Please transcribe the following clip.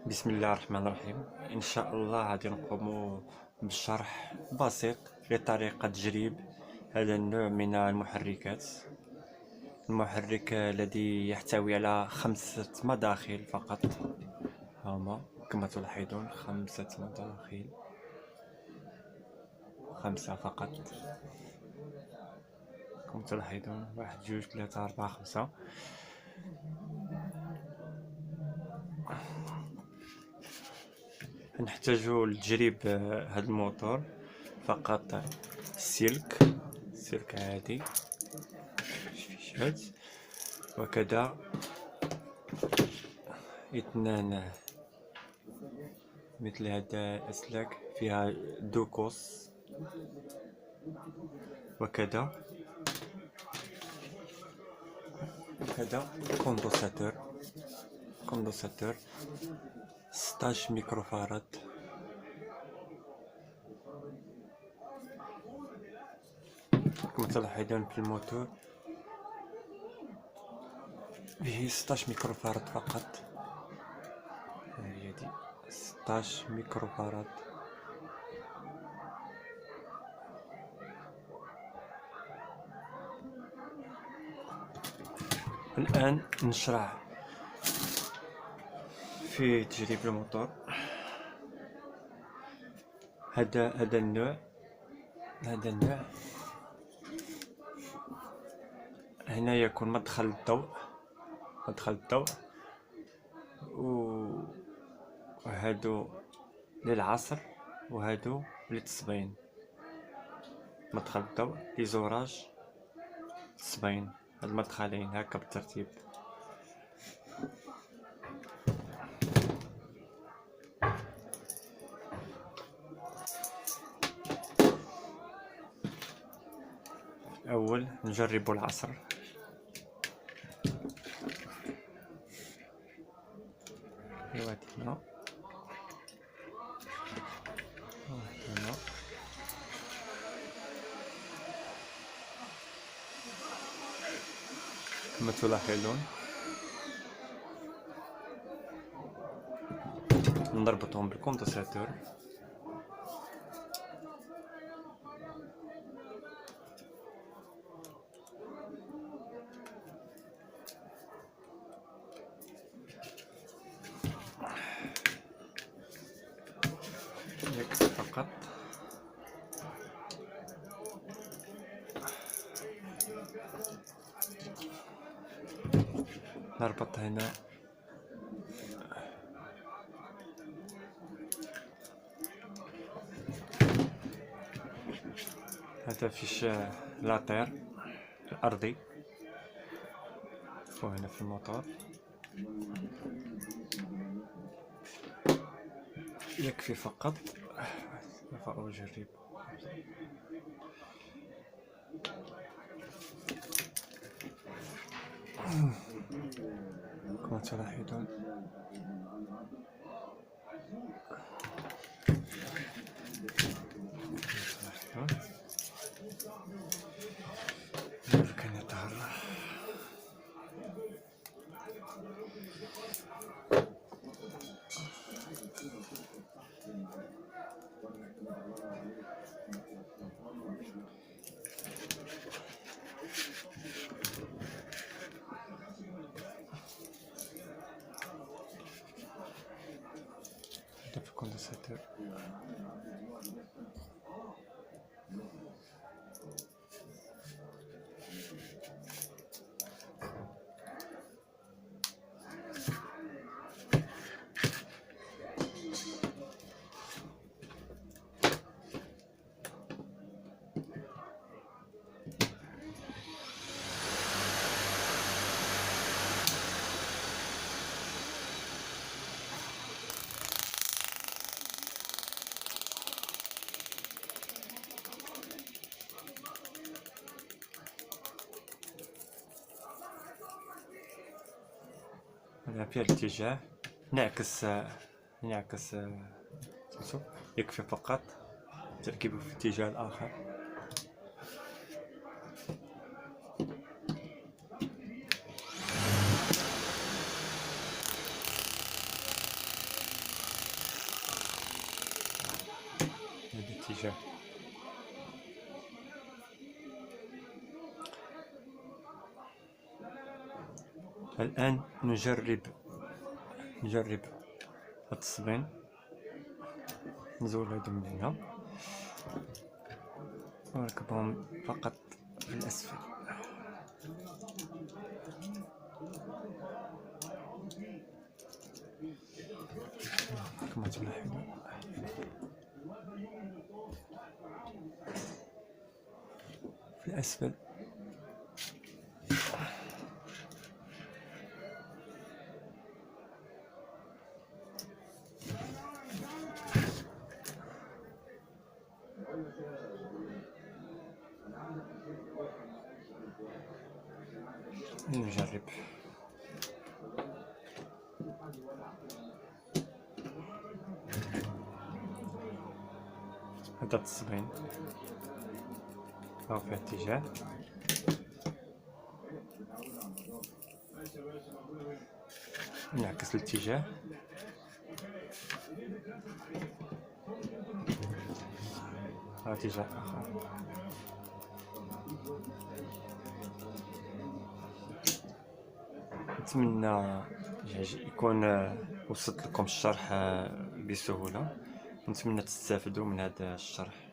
بسم الله الرحمن الرحيم. ان شاء الله غادي نقوم بشرح بسيط لطريقة تجريب هذا النوع من المحركات. المحرك الذي يحتوي على 5 مداخل فقط، هما كما تلاحظون 5 مداخل، 5 فقط كما تلاحظون، 1 2 3 4 5. نحتاج لتجريب هذا الموتور فقط سلك عادي، فيشات، وكذا 2 مثل هذا الأسلاك فيها دوكوس، وكذا كوندنساتور 16 ميكروفاراد، كما تلاحظون في الموتور به 16 ميكروفاراد فقط. هي دي 16 ميكروفاراد. الآن نشرح في تجريب الموتور. هذا النوع هنا يكون مدخل الضوء، وهادو للعصر وهادو للتصبين. مدخل الضوء لزراج تصبين، هاد المدخلين هكا بالترتيب. الأول نجرب العصر. هنا كما تلاحظون نربطهم بالكوندنساتور. يكفي فقط. نربط هنا هذا فيش لاطير الأرضي، وهنا في الموتور. يكفي فقط. أجرب. كما تلاحظون يمكن يتحرك. ده في الكوندنساتور. هذا في الاتجاه نعكس يكفي فقط تركيبه في الاتجاه الآخر. الآن نجرب التصبين. نزول هادو من هنا ونركبهم فقط في الأسفل. كما تلاحظون في الأسفل. نجرب. هذا التصبين أو في اتجاه، نعكس الاتجاه. اتجاه آخر. نتمنى يكون وصلت لكم الشرح بسهولة، نتمنى تستافدوا من هذا الشرح.